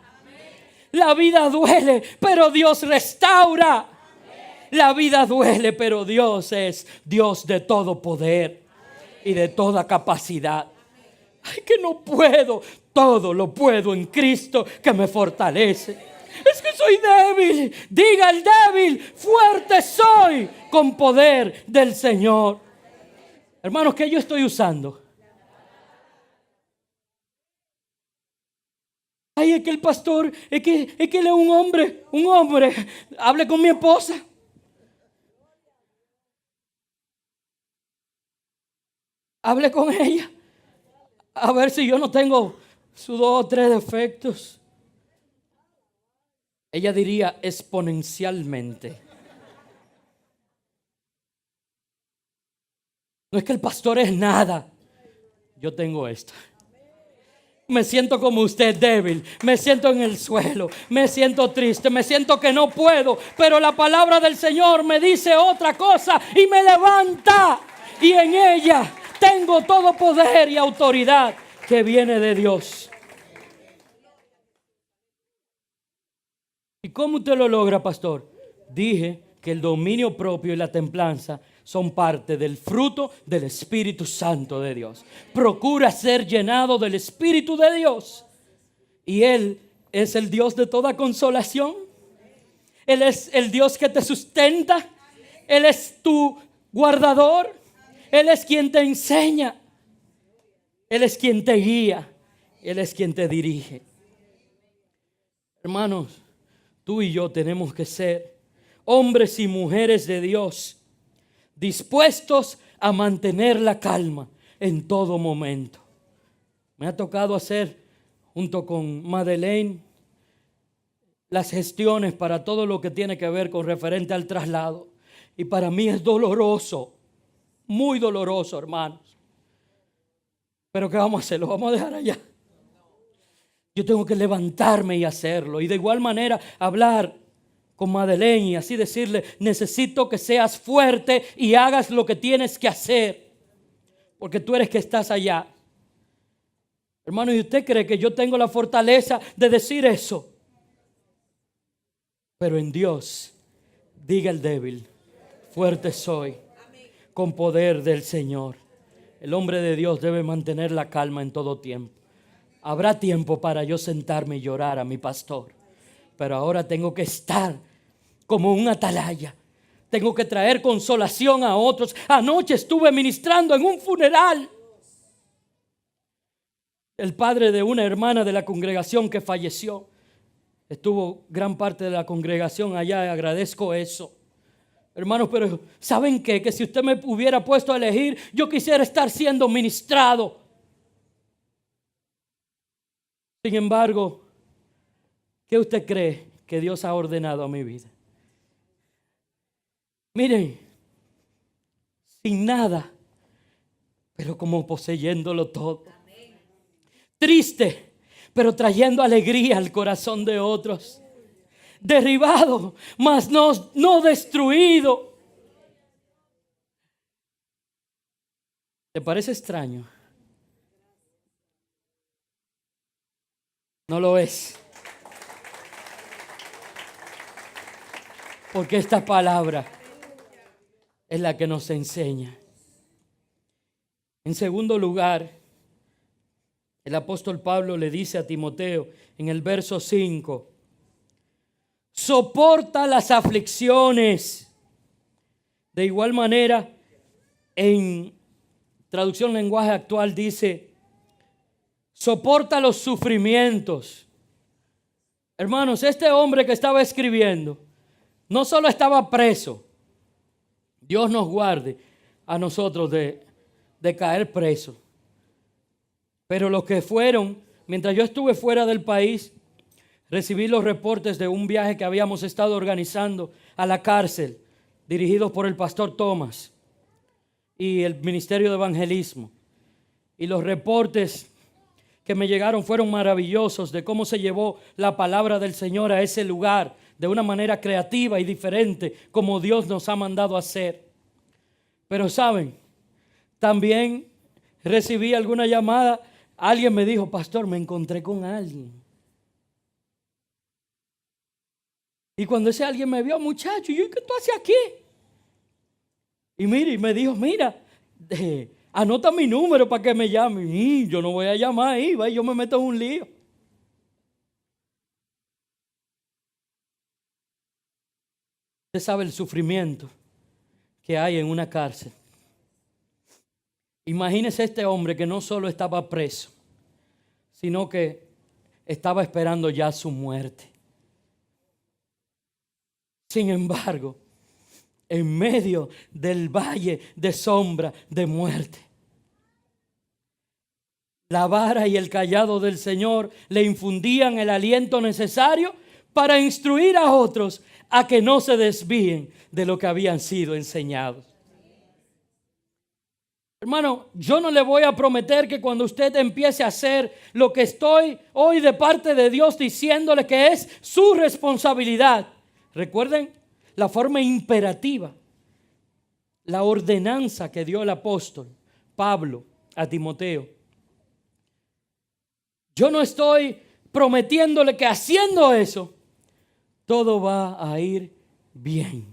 La vida duele, pero Dios restaura. La vida duele, pero Dios es Dios de todo poder y de toda capacidad. Ay, que no puedo. Todo lo puedo en Cristo que me fortalece. Es que soy débil. Diga el débil: fuerte soy con poder del Señor. Hermanos, ¿qué yo estoy usando? Ay, es que el pastor, es que él es un hombre. Hable con mi esposa. Hable con ella. A ver si yo no tengo sus 2 o 3 defectos. Ella diría exponencialmente. No es que el pastor es nada. Yo tengo esto. Me siento como usted, débil. Me siento en el suelo. Me siento triste. Me siento que no puedo. Pero la palabra del Señor me dice otra cosa y me levanta. Y en ella tengo todo poder y autoridad que viene de Dios. ¿Y cómo usted lo logra, pastor? Dije que el dominio propio y la templanza son parte del fruto del Espíritu Santo de Dios. Procura ser llenado del Espíritu de Dios. Y Él es el Dios de toda consolación. Él es el Dios que te sustenta. Él es tu guardador. Él es quien te enseña. Él es quien te guía. Él es quien te dirige. Hermanos, tú y yo tenemos que ser hombres y mujeres de Dios, dispuestos a mantener la calma en todo momento. Me ha tocado hacer, junto con Madeleine, las gestiones para todo lo que tiene que ver con referente al traslado. Y para mí es doloroso, muy doloroso, hermanos. Pero ¿qué vamos a hacer? Lo vamos a dejar allá. Yo tengo que levantarme y hacerlo. Y de igual manera hablar con Madeleine y así decirle: necesito que seas fuerte y hagas lo que tienes que hacer, porque tú eres que estás allá. Hermano, ¿y usted cree que yo tengo la fortaleza de decir eso? Pero en Dios, diga el débil: fuerte soy con poder del Señor. El hombre de Dios debe mantener la calma en todo tiempo. Habrá tiempo para yo sentarme y llorar a mi pastor, pero ahora tengo que estar como un atalaya. Tengo que traer consolación a otros. Anoche estuve ministrando en un funeral. El padre de una hermana de la congregación que falleció. Estuvo gran parte de la congregación allá y agradezco eso. Hermanos, pero ¿saben qué? Que si usted me hubiera puesto a elegir, yo quisiera estar siendo ministrado Sin embargo, ¿qué usted cree que Dios ha ordenado a mi vida? Miren, sin nada, pero como poseyéndolo todo. Triste, pero trayendo alegría al corazón de otros. Derribado, mas no destruido. ¿Te parece extraño? No lo es. Porque esta palabra es la que nos enseña. En segundo lugar, el apóstol Pablo le dice a Timoteo en el verso 5, soporta las aflicciones. De igual manera, en traducción lenguaje actual dice, soporta los sufrimientos. Hermanos, este hombre que estaba escribiendo no solo estaba preso, Dios nos guarde a nosotros de caer preso, pero los que fueron, mientras yo estuve fuera del país, recibí los reportes de un viaje que habíamos estado organizando a la cárcel, dirigidos por el pastor Thomas y el Ministerio de Evangelismo. Y los reportes que me llegaron fueron maravillosos de cómo se llevó la palabra del Señor a ese lugar de una manera creativa y diferente, como Dios nos ha mandado a hacer. Pero saben, también recibí alguna llamada. Alguien me dijo, pastor, me encontré con alguien. Y cuando ese alguien me vio, muchacho, ¿y qué tú haces aquí? Y mire, y me dijo, mira, anota mi número para que me llame. Y yo no voy a llamar ahí, yo me meto en un lío. Usted sabe el sufrimiento que hay en una cárcel. Imagínese este hombre que no solo estaba preso, sino que estaba esperando ya su muerte. Sin embargo, en medio del valle de sombra de muerte, la vara y el cayado del Señor le infundían el aliento necesario para instruir a otros a que no se desvíen de lo que habían sido enseñados. Hermano, yo no le voy a prometer que cuando usted empiece a hacer lo que estoy hoy de parte de Dios diciéndole que es su responsabilidad. Recuerden la forma imperativa, la ordenanza que dio el apóstol Pablo a Timoteo. Yo no estoy prometiéndole que haciendo eso, todo va a ir bien,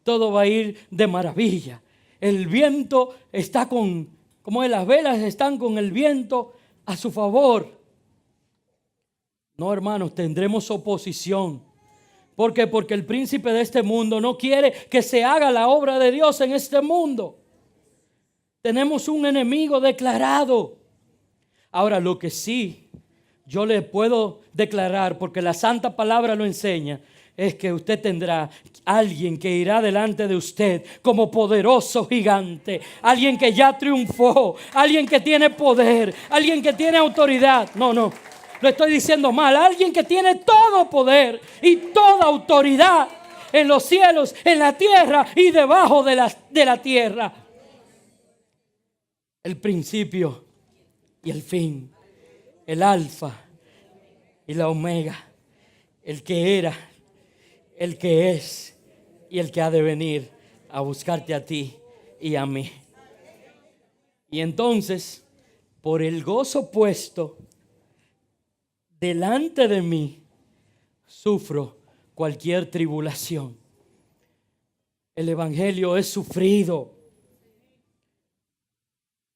todo va a ir de maravilla. El viento está como las velas están con el viento a su favor. No, hermanos, tendremos oposición. ¿Por qué? Porque el príncipe de este mundo no quiere que se haga la obra de Dios en este mundo. Tenemos un enemigo declarado. Ahora, lo que sí yo le puedo declarar, porque la santa palabra lo enseña, es que usted tendrá alguien que irá delante de usted como poderoso gigante, alguien que ya triunfó, alguien que tiene poder, alguien que tiene autoridad. No, lo estoy diciendo mal. Alguien que tiene todo poder y toda autoridad en los cielos, en la tierra y debajo de la tierra. El principio y el fin, el alfa y la omega, el que era, el que es y el que ha de venir a buscarte a ti y a mí. Y entonces, por el gozo puesto delante de mí, sufro cualquier tribulación. El evangelio es sufrido,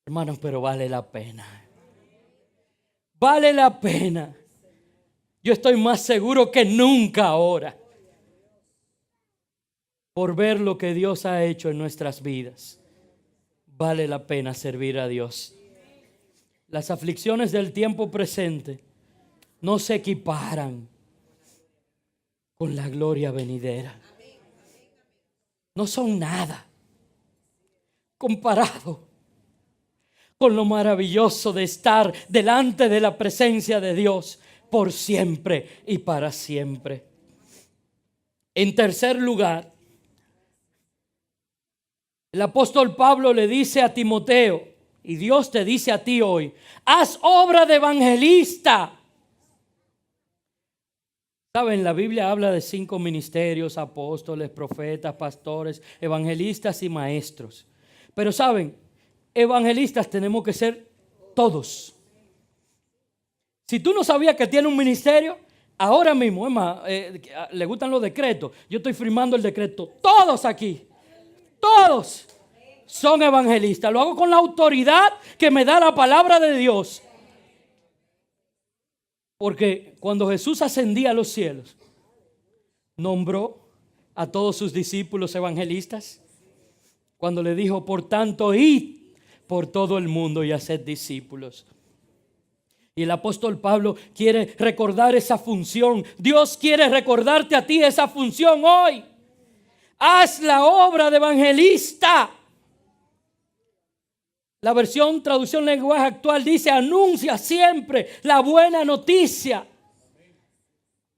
hermanos, pero vale la pena. Vale la pena. Yo estoy más seguro que nunca ahora por ver lo que Dios ha hecho en nuestras vidas. Vale la pena servir a Dios. Las aflicciones del tiempo presente no se equiparan con la gloria venidera. No son nada comparado con lo maravilloso de estar delante de la presencia de Dios, por siempre y para siempre. En tercer lugar, el apóstol Pablo le dice a Timoteo, y Dios te dice a ti hoy, haz obra de evangelista. Saben, la Biblia habla de 5 ministerios: apóstoles, profetas, pastores, evangelistas y maestros. Pero saben, evangelistas tenemos que ser todos. Si tú no sabías que tiene un ministerio, ahora mismo, es más, le gustan los decretos, yo estoy firmando el decreto. Todos aquí, todos son evangelistas. Lo hago con la autoridad que me da la palabra de Dios. Porque cuando Jesús ascendía a los cielos, nombró a todos sus discípulos evangelistas. Cuando le dijo, por tanto, id por todo el mundo y haced discípulos. Y el apóstol Pablo quiere recordar esa función. Dios quiere recordarte a ti esa función hoy. Haz la obra de evangelista. La versión traducción lenguaje actual dice, anuncia siempre la buena noticia.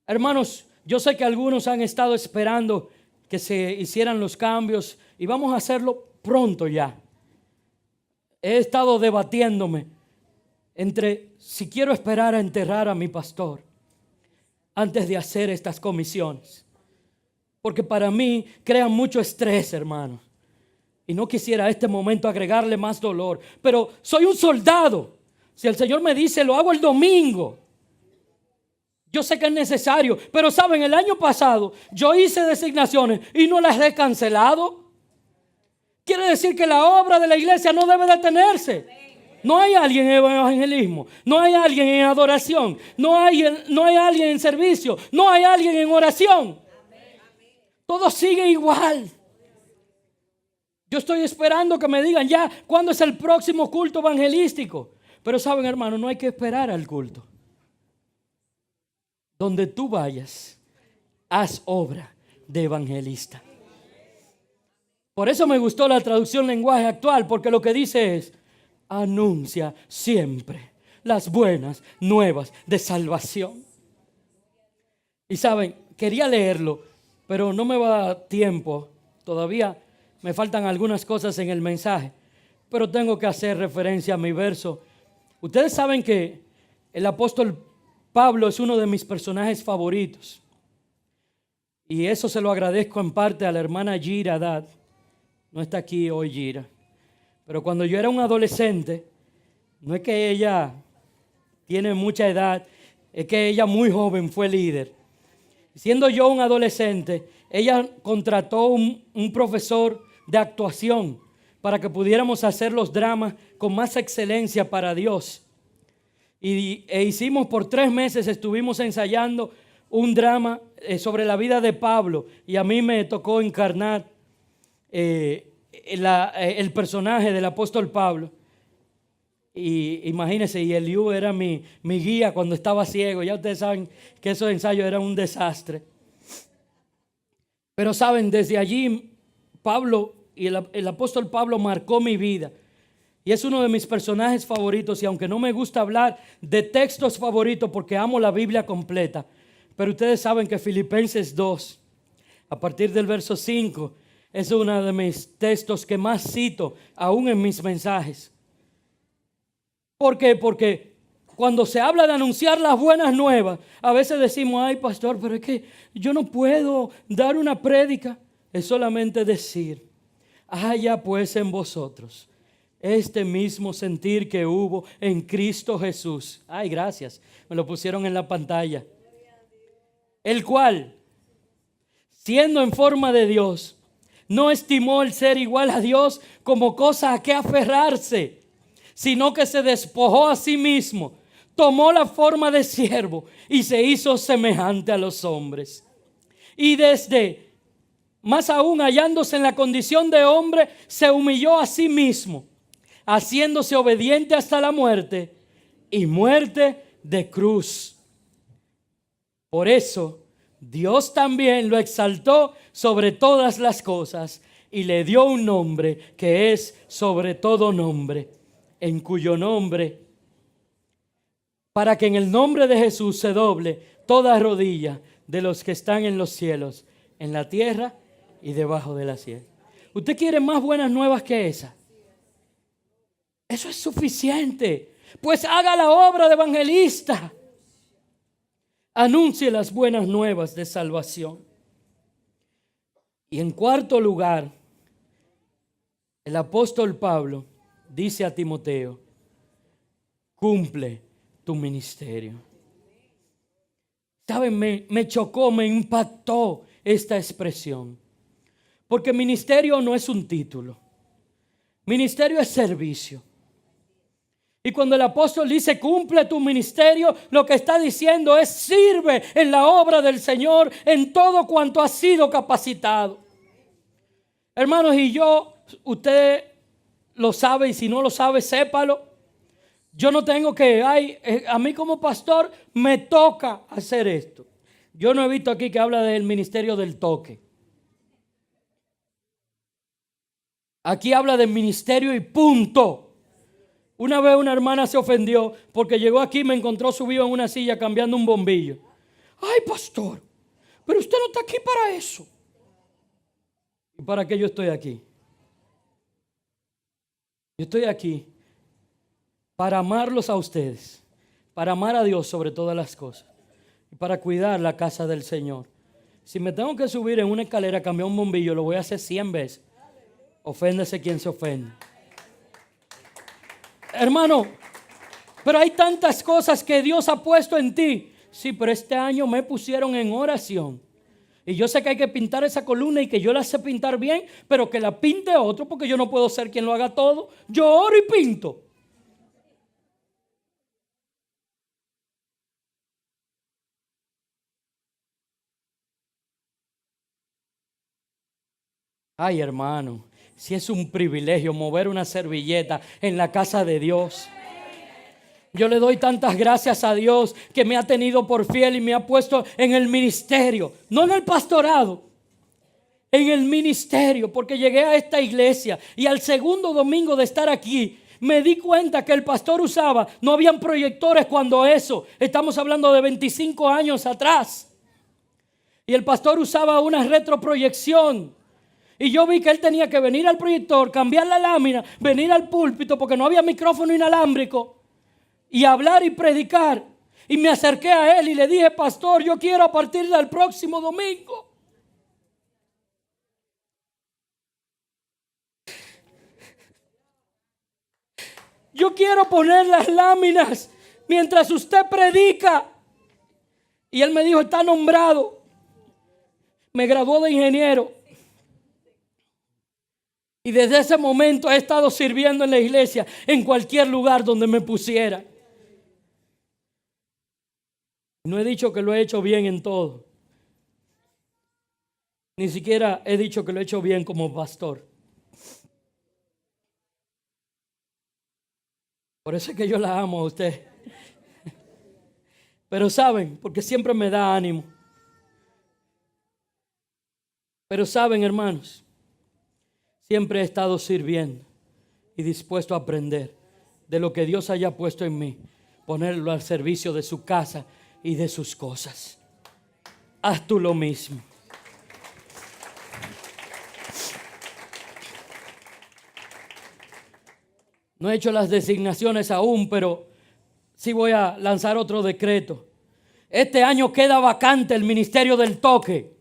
Hermanos, yo sé que algunos han estado esperando que se hicieran los cambios y vamos a hacerlo pronto ya. He estado debatiéndome entre si quiero esperar a enterrar a mi pastor antes de hacer estas comisiones. Porque para mí crean mucho estrés, hermanos. Y no quisiera a este momento agregarle más dolor. Pero soy un soldado. Si el Señor me dice, lo hago el domingo. Yo sé que es necesario. Pero saben, el año pasado yo hice designaciones y no las he cancelado. Quiere decir que la obra de la iglesia no debe detenerse. No hay alguien en evangelismo. No hay alguien en adoración. No hay alguien en servicio. No hay alguien en oración. Todo sigue igual. Yo estoy esperando que me digan ya cuándo es el próximo culto evangelístico. Pero saben, hermano, no hay que esperar al culto. Donde tú vayas, haz obra de evangelista. Por eso me gustó la traducción lenguaje actual, porque lo que dice es, anuncia siempre las buenas nuevas de salvación. Y saben, quería leerlo, pero no me va a dar tiempo. Todavía me faltan algunas cosas en el mensaje, pero tengo que hacer referencia a mi verso. Ustedes saben que el apóstol Pablo es uno de mis personajes favoritos. Y eso se lo agradezco en parte a la hermana Gira Haddad. No está aquí hoy Gira. Pero cuando yo era un adolescente, no es que ella tiene mucha edad, es que ella muy joven fue líder. Siendo yo un adolescente, ella contrató un profesor de actuación para que pudiéramos hacer los dramas con más excelencia para Dios. E hicimos por 3 meses, estuvimos ensayando un drama sobre la vida de Pablo y a mí me tocó encarnar el personaje del apóstol Pablo. Y imagínense, y Eliú era mi guía cuando estaba ciego. Ya ustedes saben que esos ensayos eran un desastre. Pero saben, desde allí Pablo y el apóstol Pablo marcó mi vida. Y es uno de mis personajes favoritos. Y aunque no me gusta hablar de textos favoritos porque amo la Biblia completa, pero ustedes saben que Filipenses 2, a partir del verso 5, es uno de mis textos que más cito aún en mis mensajes. ¿Por qué? Porque cuando se habla de anunciar las buenas nuevas, a veces decimos, ay pastor, pero es que yo no puedo dar una prédica. Es solamente decir, haya pues en vosotros este mismo sentir que hubo en Cristo Jesús. Ay, gracias, me lo pusieron en la pantalla. El cual, siendo en forma de Dios, no estimó el ser igual a Dios como cosa a que aferrarse, sino que se despojó a sí mismo, tomó la forma de siervo y se hizo semejante a los hombres. Y más aún hallándose en la condición de hombre, se humilló a sí mismo, haciéndose obediente hasta la muerte y muerte de cruz. Por eso Dios también lo exaltó sobre todas las cosas y le dio un nombre que es sobre todo nombre, en cuyo nombre, para que en el nombre de Jesús se doble toda rodilla de los que están en los cielos, en la tierra y debajo de la tierra. ¿Usted quiere más buenas nuevas que esa? Eso es suficiente. Pues haga la obra de evangelista. Anuncie las buenas nuevas de salvación. Y en cuarto lugar, el apóstol Pablo dice a Timoteo: cumple tu ministerio. ¿Saben? Me chocó, me impactó esta expresión. Porque ministerio no es un título. Ministerio es servicio. Y cuando el apóstol dice cumple tu ministerio, lo que está diciendo es sirve en la obra del Señor en todo cuanto ha sido capacitado. Hermanos, y usted lo sabe, y si no lo sabe, sépalo. Yo no tengo a mí como pastor me toca hacer esto. Yo no he visto aquí que habla del ministerio del toque. Aquí habla del ministerio y punto. Una vez una hermana se ofendió porque llegó aquí y me encontró subido en una silla cambiando un bombillo. Ay, pastor, pero usted no está aquí para eso. ¿Y para qué yo estoy aquí? Yo estoy aquí para amarlos a ustedes, para amar a Dios sobre todas las cosas y para cuidar la casa del Señor. Si me tengo que subir en una escalera a cambiar un bombillo, lo voy a hacer 100 veces. Oféndese quien se ofende. Hermano, pero hay tantas cosas que Dios ha puesto en ti. Sí, pero este año me pusieron en oración. Y yo sé que hay que pintar esa columna y que yo la sé pintar bien, pero que la pinte otro porque yo no puedo ser quien lo haga todo. Yo oro y pinto. Ay, hermano, si es un privilegio mover una servilleta en la casa de Dios. Yo le doy tantas gracias a Dios que me ha tenido por fiel y me ha puesto en el ministerio, no en el pastorado, en el ministerio, porque llegué a esta iglesia y al segundo domingo de estar aquí me di cuenta que el pastor usaba, no habían proyectores cuando eso, estamos hablando de 25 años atrás, y el pastor usaba una retroproyección. Y yo vi que él tenía que venir al proyector, cambiar la lámina, venir al púlpito porque no había micrófono inalámbrico y hablar y predicar. Y me acerqué a él y le dije: pastor, yo quiero a partir del próximo domingo. Yo quiero poner las láminas mientras usted predica. Y él me dijo: está nombrado. Me graduó de ingeniero. Y desde ese momento he estado sirviendo en la iglesia, en cualquier lugar donde me pusiera. No he dicho que lo he hecho bien en todo. Ni siquiera he dicho que lo he hecho bien como pastor. Por eso es que yo la amo a usted. Pero saben, porque siempre me da ánimo. Pero saben, hermanos, siempre he estado sirviendo y dispuesto a aprender de lo que Dios haya puesto en mí, ponerlo al servicio de su casa y de sus cosas. Haz tú lo mismo. No he hecho las designaciones aún, pero sí voy a lanzar otro decreto. Este año queda vacante el ministerio del toque.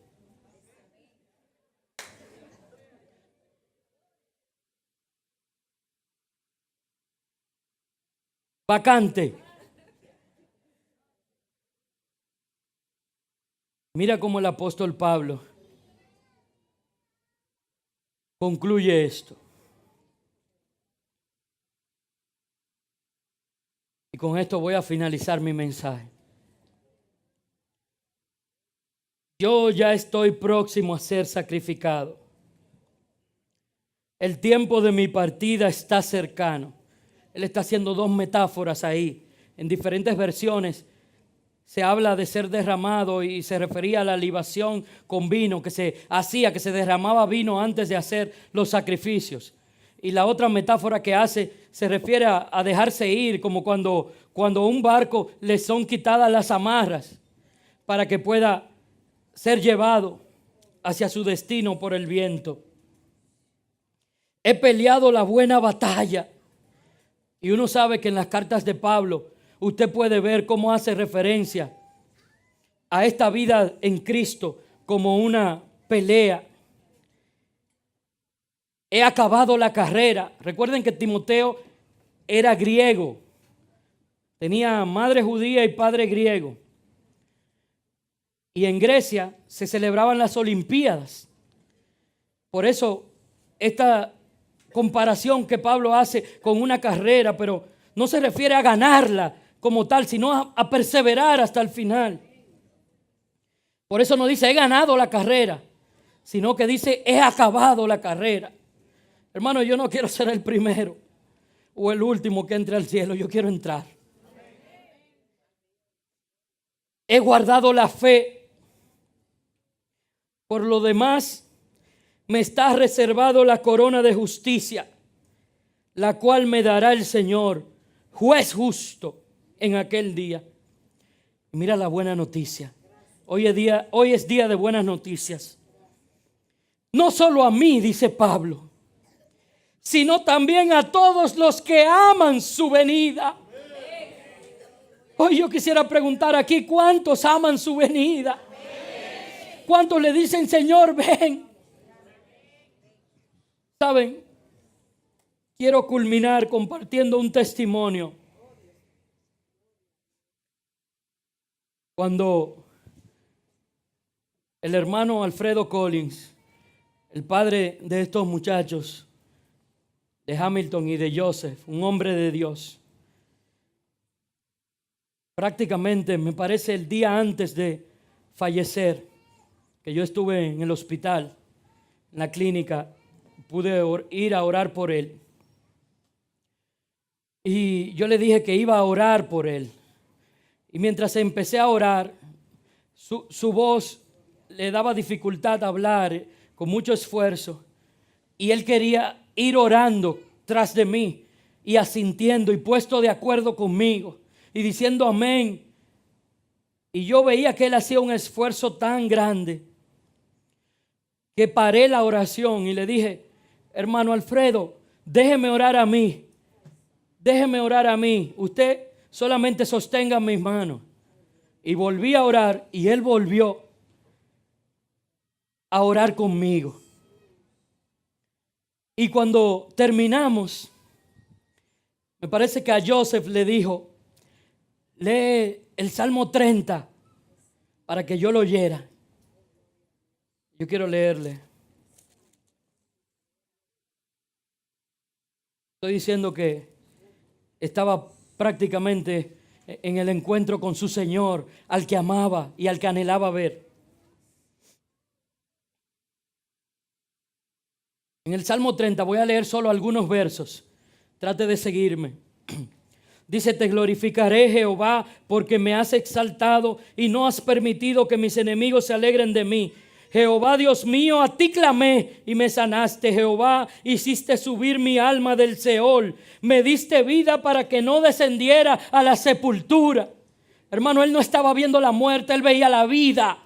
Vacante. Mira cómo el apóstol Pablo concluye esto. Y con esto voy a finalizar mi mensaje. Yo ya estoy próximo a ser sacrificado. El tiempo de mi partida está cercano. Él está haciendo dos metáforas ahí. En diferentes versiones se habla de ser derramado y se refería a la libación con vino que se hacía, que se derramaba vino antes de hacer los sacrificios. Y la otra metáfora que hace se refiere a dejarse ir, como cuando a un barco le son quitadas las amarras para que pueda ser llevado hacia su destino por el viento. He peleado la buena batalla. Y uno sabe que en las cartas de Pablo usted puede ver cómo hace referencia a esta vida en Cristo como una pelea. He acabado la carrera. Recuerden que Timoteo era griego. Tenía madre judía y padre griego. Y en Grecia se celebraban las Olimpiadas. Por eso esta comparación que Pablo hace con una carrera, pero no se refiere a ganarla como tal, sino a perseverar hasta el final. Por eso no dice he ganado la carrera, sino que dice he acabado la carrera. Hermano, yo no quiero ser el primero o el último que entre al cielo, yo quiero entrar. He guardado la fe. Por lo demás, me está reservado la corona de justicia, la cual me dará el Señor, juez justo, en aquel día. Mira la buena noticia. Hoy es día de buenas noticias. No solo a mí, dice Pablo, sino también a todos los que aman su venida. Hoy yo quisiera preguntar aquí, ¿cuántos aman su venida? ¿Cuántos le dicen, Señor, ven? ¿Saben? Quiero culminar compartiendo un testimonio. Cuando el hermano Alfredo Collins, el padre de estos muchachos, de Hamilton y de Joseph, un hombre de Dios, prácticamente me parece el día antes de fallecer, que yo estuve en el hospital, en la clínica, pude ir a orar por él. Y yo le dije que iba a orar por él. Y mientras empecé a orar, su voz le daba dificultad a hablar con mucho esfuerzo. Y él quería ir orando tras de mí y asintiendo y puesto de acuerdo conmigo y diciendo amén. Y yo veía que él hacía un esfuerzo tan grande que paré la oración y le dije, hermano Alfredo, déjeme orar a mí. Déjeme orar a mí. Usted solamente sostenga mis manos. Y volví a orar y él volvió a orar conmigo. Y cuando terminamos, me parece que a Joseph le dijo, lee el Salmo 30 para que yo lo oyera. Yo quiero leerle. Estoy diciendo que estaba prácticamente en el encuentro con su Señor, al que amaba y al que anhelaba ver. En el Salmo 30 voy a leer solo algunos versos. Trate de seguirme. Dice, te glorificaré, Jehová, porque me has exaltado y no has permitido que mis enemigos se alegren de mí. Jehová, Dios mío, a ti clamé y me sanaste. Jehová, hiciste subir mi alma del Seol. Me diste vida para que no descendiera a la sepultura. Hermano, él no estaba viendo la muerte, él veía la vida.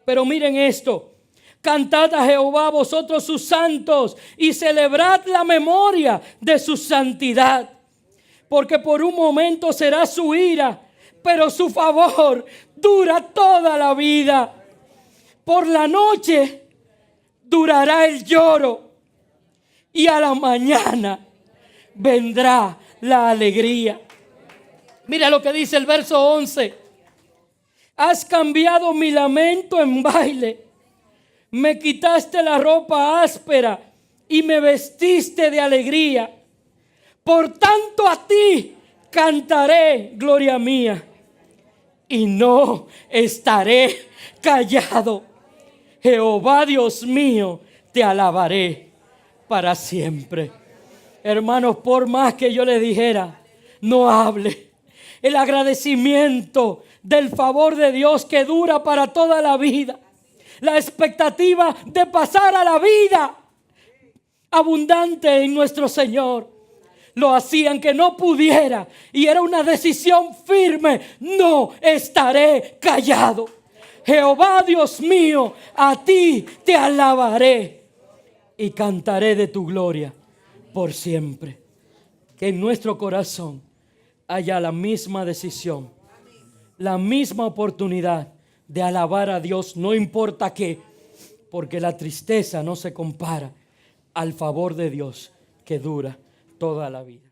Pero miren esto. Cantad a Jehová vosotros sus santos y celebrad la memoria de su santidad. Porque por un momento será su ira, pero su favor dura toda la vida. Por la noche durará el lloro y a la mañana vendrá la alegría. Mira lo que dice el verso 11. Has cambiado mi lamento en baile. Me quitaste la ropa áspera y me vestiste de alegría. Por tanto a ti cantaré, gloria mía, y no estaré callado. Jehová Dios mío, te alabaré para siempre. Hermanos, por más que yo le dijera, no hable. El agradecimiento del favor de Dios que dura para toda la vida. La expectativa de pasar a la vida abundante en nuestro Señor. Lo hacían que no pudiera y era una decisión firme. No estaré callado. Jehová Dios mío, a ti te alabaré y cantaré de tu gloria por siempre. Que en nuestro corazón haya la misma decisión, la misma oportunidad de alabar a Dios, no importa qué, porque la tristeza no se compara al favor de Dios que dura toda la vida.